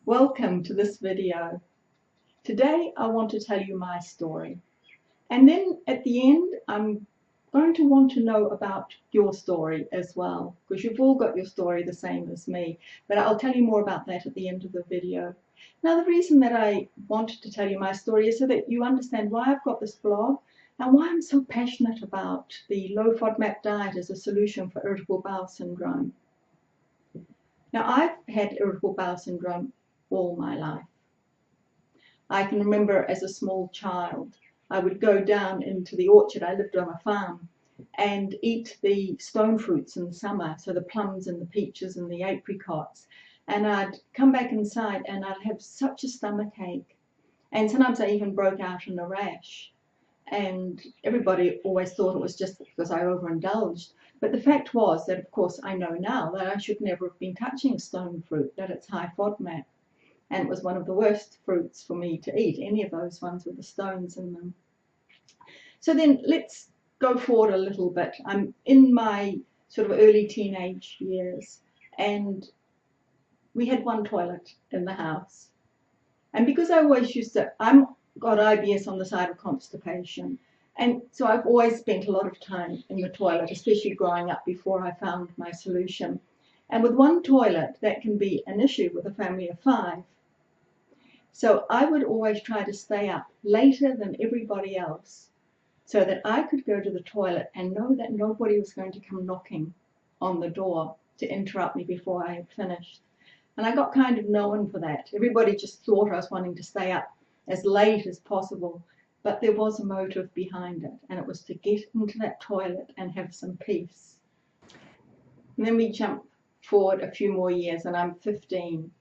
Welcome to this video. Today I want to tell you my story, and then at the end I'm going to want to know about your story as well, because you've all got your story the same as me, but I'll tell you more about that at the end of the video. Now, the reason that I wanted to tell you my story is so that you understand why I've got this blog and why I'm so passionate about the low Fodmap diet as a solution for irritable bowel syndrome. Now, I've had irritable bowel syndrome all my life. I can remember as a small child, I would go down into the orchard, I lived on a farm, and eat the stone fruits in the summer, so the plums and the peaches and the apricots, and I'd come back inside and I'd have such a stomach ache, and sometimes I even broke out in a rash, and everybody always thought it was just because I overindulged. But the fact was that, of course, I know now that I should never have been touching stone fruit, that it's high FODMAP. And it was one of the worst fruits for me to eat, any of those ones with the stones in them. So then let's go forward a little bit. I'm in my sort of early teenage years, and we had one toilet in the house. And because I always I've got IBS on the side of constipation, and so I've always spent a lot of time in the toilet, especially growing up before I found my solution. And with one toilet, that can be an issue with a family of 5. So I would always try to stay up later than everybody else so that I could go to the toilet and know that nobody was going to come knocking on the door to interrupt me before I had finished. And I got kind of known for that. Everybody just thought I was wanting to stay up as late as possible, but there was a motive behind it, and it was to get into that toilet and have some peace. And then we jump forward a few more years, and I'm 15.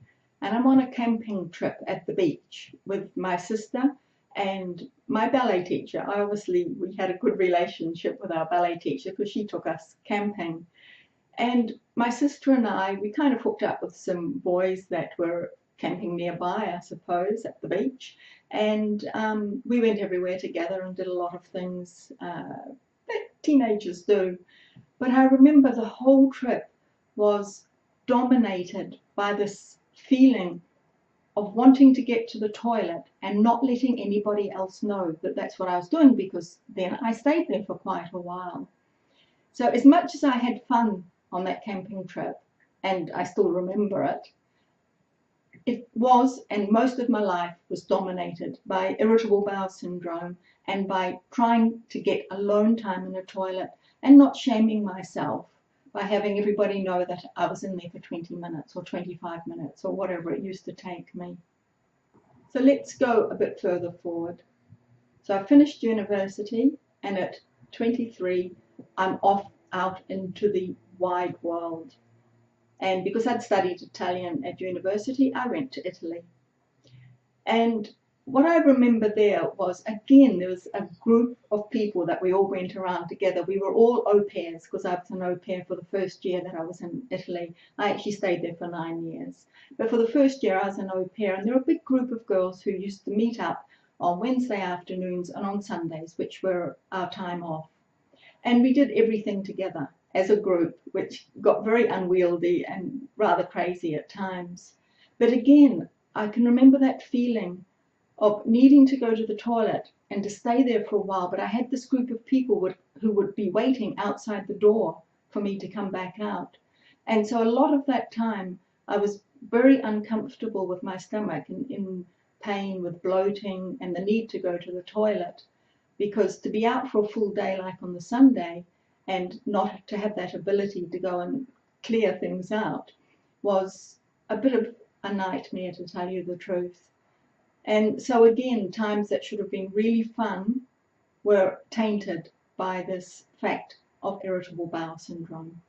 And I'm on a camping trip at the beach with my sister and my ballet teacher. We had a good relationship with our ballet teacher because she took us camping. And my sister and we kind of hooked up with some boys that were camping nearby, I suppose, at the beach. And we went everywhere together and did a lot of things that teenagers do. But I remember the whole trip was dominated by this feeling of wanting to get to the toilet and not letting anybody else know that that's what I was doing, because then I stayed there for quite a while. So as much as I had fun on that camping trip, and I still remember it, it was, and most of my life was dominated by irritable bowel syndrome and by trying to get alone time in a toilet and not shaming myself by having everybody know that I was in there for 20 minutes or 25 minutes or whatever it used to take me. So let's go a bit further forward. So I finished university, and at 23 I'm off out into the wide world. And because I'd studied Italian at university, I went to Italy. And what I remember there was, again, there was a group of people that we all went around together. We were all au pairs, because I was an au pair for the first year that I was in Italy. I actually stayed there for 9 years. But for the first year I was an au pair, and there were a big group of girls who used to meet up on Wednesday afternoons and on Sundays, which were our time off. And we did everything together as a group, which got very unwieldy and rather crazy at times. But again, I can remember that feeling of needing to go to the toilet and to stay there for a while, but I had this group of people who would be waiting outside the door for me to come back out. And so a lot of that time I was very uncomfortable with my stomach and in pain with bloating and the need to go to the toilet, because to be out for a full day like on the Sunday and not to have that ability to go and clear things out was a bit of a nightmare, to tell you the truth. And so again, times that should have been really fun were tainted by this fact of irritable bowel syndrome.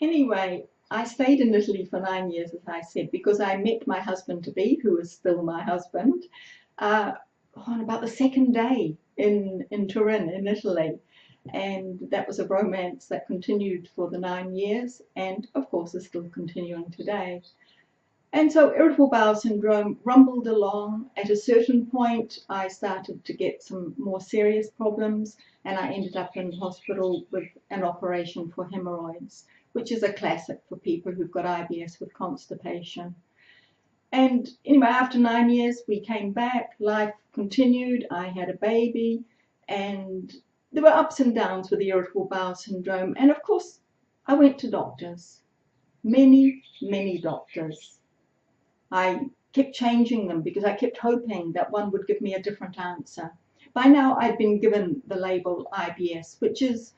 Anyway, I stayed in Italy for 9 years, as I said, because I met my husband-to-be, who is still my husband, on about the second day in Turin, in Italy. And that was a romance that continued for the 9 years and, of course, is still continuing today. And so irritable bowel syndrome rumbled along. At a certain point, I started to get some more serious problems, and I ended up in hospital with an operation for hemorrhoids, which is a classic for people who've got IBS with constipation. And anyway, after 9 years, we came back, life continued, I had a baby, and there were ups and downs with the irritable bowel syndrome. And of course, I went to doctors, many, many doctors. I kept changing them because I kept hoping that one would give me a different answer. By now, I'd been given the label IBS, which is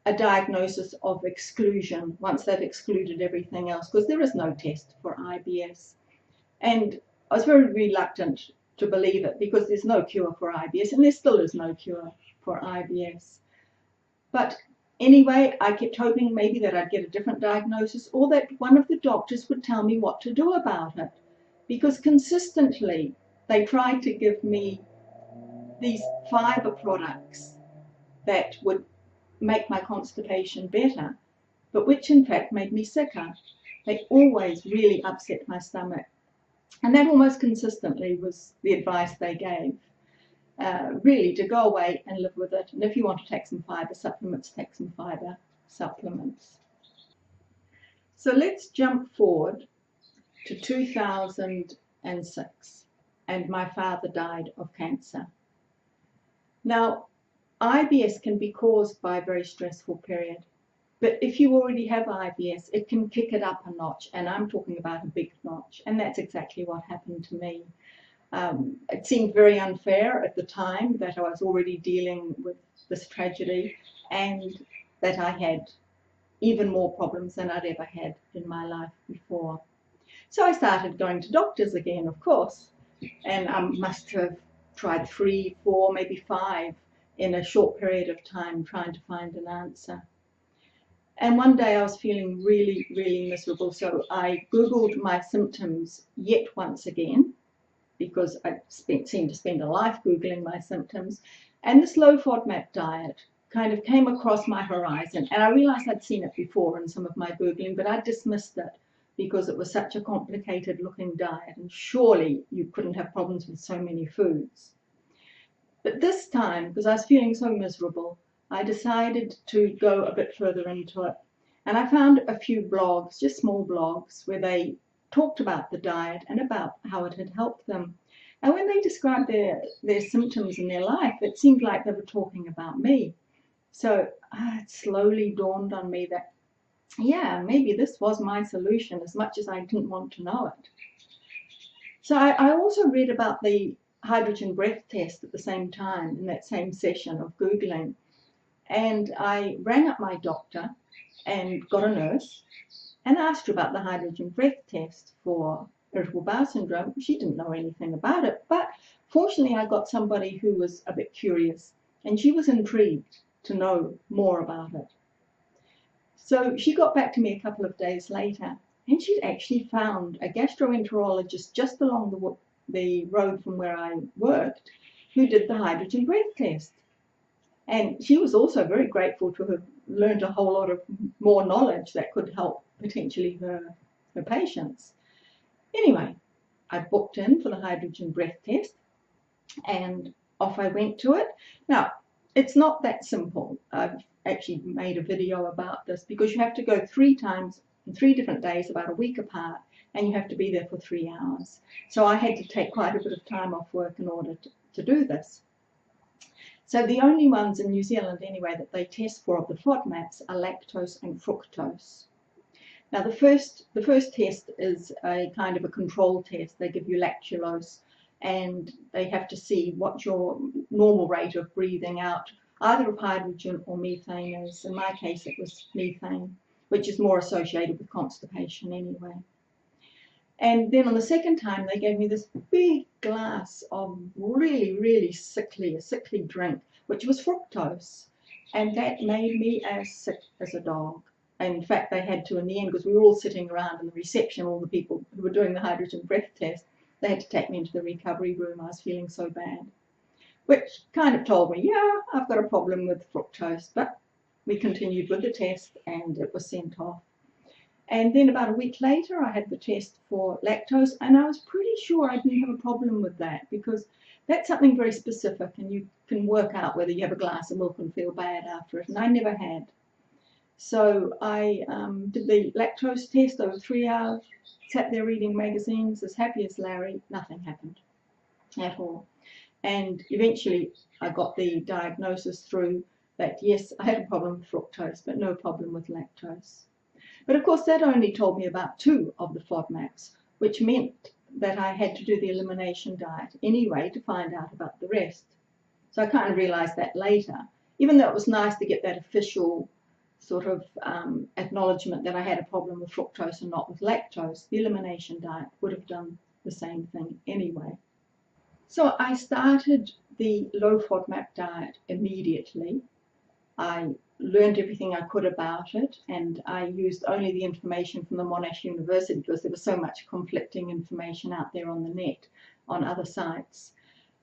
a diagnosis of exclusion once they've excluded everything else, because there is no test for IBS. And I was very reluctant to believe it because there's no cure for IBS, and there still is no cure for IBS. But anyway, I kept hoping maybe that I'd get a different diagnosis, or that one of the doctors would tell me what to do about it. Because consistently, they tried to give me these fiber products that would make my constipation better, but which in fact made me sicker. They always really upset my stomach. And that almost consistently was the advice they gave. Really, to go away and live with it. And if you want to take some fiber supplements, take some fiber supplements. So let's jump forward to 2006, and my father died of cancer. Now, IBS can be caused by a very stressful period. But if you already have IBS, it can kick it up a notch, and I'm talking about a big notch, and that's exactly what happened to me. It seemed very unfair at the time that I was already dealing with this tragedy and that I had even more problems than I'd ever had in my life before. So I started going to doctors again, of course, and I must have tried 3, 4, maybe 5 in a short period of time trying to find an answer. And one day I was feeling really, really miserable, so I Googled my symptoms yet once again, because I seemed to spend a life Googling my symptoms, and this low Fodmap diet kind of came across my horizon, and I realized I'd seen it before in some of my Googling, but I dismissed it because it was such a complicated looking diet, and surely you couldn't have problems with so many foods. But this time, because I was feeling so miserable, I decided to go a bit further into it. And I found a few blogs, just small blogs, where they talked about the diet and about how it had helped them. And when they described their symptoms in their life, it seemed like they were talking about me. So it slowly dawned on me that, yeah, maybe this was my solution, as much as I didn't want to know it. So I also read about the hydrogen breath test at the same time, in that same session of Googling. And I rang up my doctor and got a nurse and asked her about the hydrogen breath test for irritable bowel syndrome. She didn't know anything about it, but fortunately I got somebody who was a bit curious, and she was intrigued to know more about it. So she got back to me a couple of days later, and she'd actually found a gastroenterologist just along the road from where I worked who did the hydrogen breath test. And she was also very grateful to have learned a whole lot of more knowledge that could help potentially her patients. Anyway, I booked in for the hydrogen breath test, and off I went to it. Now, it's not that simple. I've actually made a video about this, because you have to go 3 times in 3 different days, about a week apart, and you have to be there for 3 hours. So I had to take quite a bit of time off work in order to do this. So the only ones in New Zealand, anyway, that they test for of the FODMAPs are lactose and fructose. Now the first test is a kind of a control test. They give you lactulose, and they have to see what your normal rate of breathing out, either of hydrogen or methane is. In my case, it was methane, which is more associated with constipation anyway. And then on the second time, they gave me this big glass of really, really sickly drink, which was fructose. And that made me as sick as a dog. And in fact, they had to, in the end, because we were all sitting around in the reception, all the people who were doing the hydrogen breath test, they had to take me into the recovery room. I was feeling so bad, which kind of told me, yeah, I've got a problem with fructose. But we continued with the test, and it was sent off. And then about a week later, I had the test for lactose, and I was pretty sure I didn't have a problem with that, because that's something very specific, and you can work out whether you have a glass of milk and feel bad after it, and I never had. So I did the lactose test over 3 hours, sat there reading magazines, as happy as Larry. Nothing happened at all. And eventually I got the diagnosis through that, yes, I had a problem with fructose, but no problem with lactose. But of course, that only told me about 2 of the FODMAPs, which meant that I had to do the elimination diet anyway to find out about the rest. So I kind of realized that later, even though it was nice to get that official sort of acknowledgement that I had a problem with fructose and not with lactose. The elimination diet would have done the same thing anyway. So I started the low FODMAP diet immediately. I learned everything I could about it, and I used only the information from the Monash University because there was so much conflicting information out there on the net on other sites.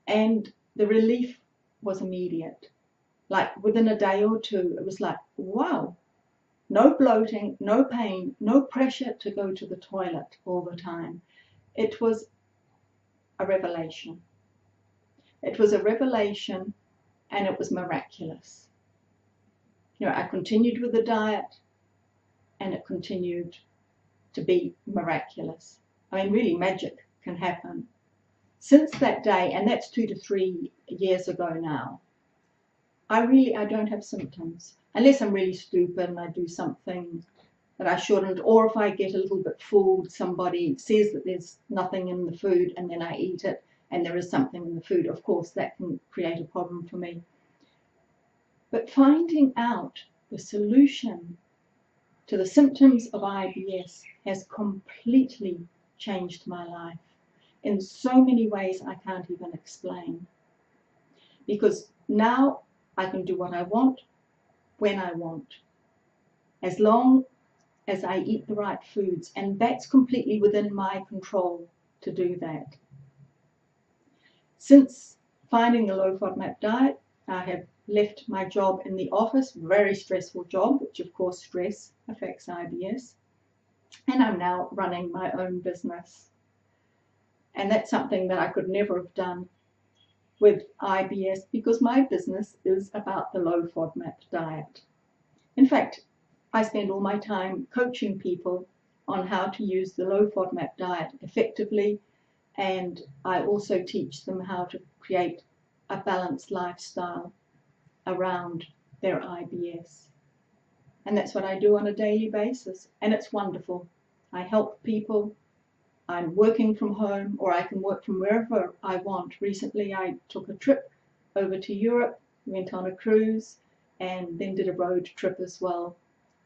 And the relief was immediate. Like within a day or 2, it was like, wow, no bloating, no pain, no pressure to go to the toilet all the time. It was a revelation. It was a revelation, and it was miraculous. You know, I continued with the diet, and it continued to be miraculous. I mean, really, magic can happen. Since that day, and that's 2 to 3 years ago now, I don't have symptoms, unless I'm really stupid and I do something that I shouldn't, or if I get a little bit fooled, somebody says that there's nothing in the food and then I eat it and there is something in the food. Of course, that can create a problem for me. But finding out the solution to the symptoms of IBS has completely changed my life in so many ways I can't even explain. Because now I can do what I want, when I want, as long as I eat the right foods, and that's completely within my control to do that. Since finding the low FODMAP diet, I have left my job in the office, very stressful job, which of course stress affects IBS, and I'm now running my own business. And that's something that I could never have done with IBS because my business is about the low FODMAP diet. In fact, I spend all my time coaching people on how to use the low FODMAP diet effectively, and I also teach them how to create a balanced lifestyle around their IBS. And that's what I do on a daily basis, and it's wonderful. I help people. I'm working from home, or I can work from wherever I want. Recently I took a trip over to Europe, went on a cruise, and then did a road trip as well.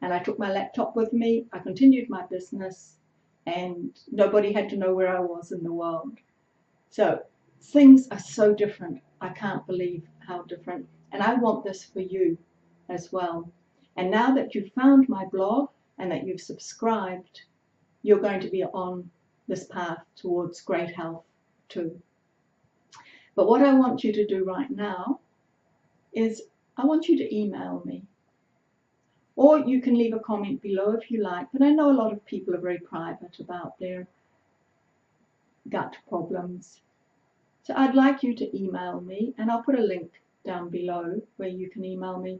And I took my laptop with me, I continued my business, and nobody had to know where I was in the world. So things are so different. I can't believe how different. And I want this for you as well. And now that you've found my blog and that you've subscribed, you're going to be on this path towards great health too. But what I want you to do right now is I want you to email me. Or you can leave a comment below if you like, but I know a lot of people are very private about their gut problems. So I'd like you to email me, and I'll put a link down below where you can email me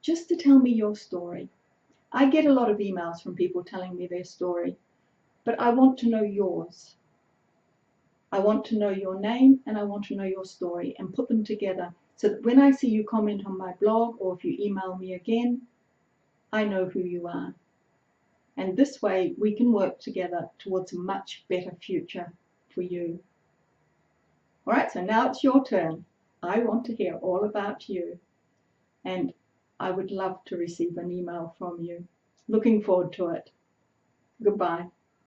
just to tell me your story. I get a lot of emails from people telling me their story, but I want to know yours. I want to know your name and I want to know your story and put them together so that when I see you comment on my blog or if you email me again, I know who you are. And this way we can work together towards a much better future for you. All right, so now it's your turn. I want to hear all about you, and I would love to receive an email from you. Looking forward to it. Goodbye.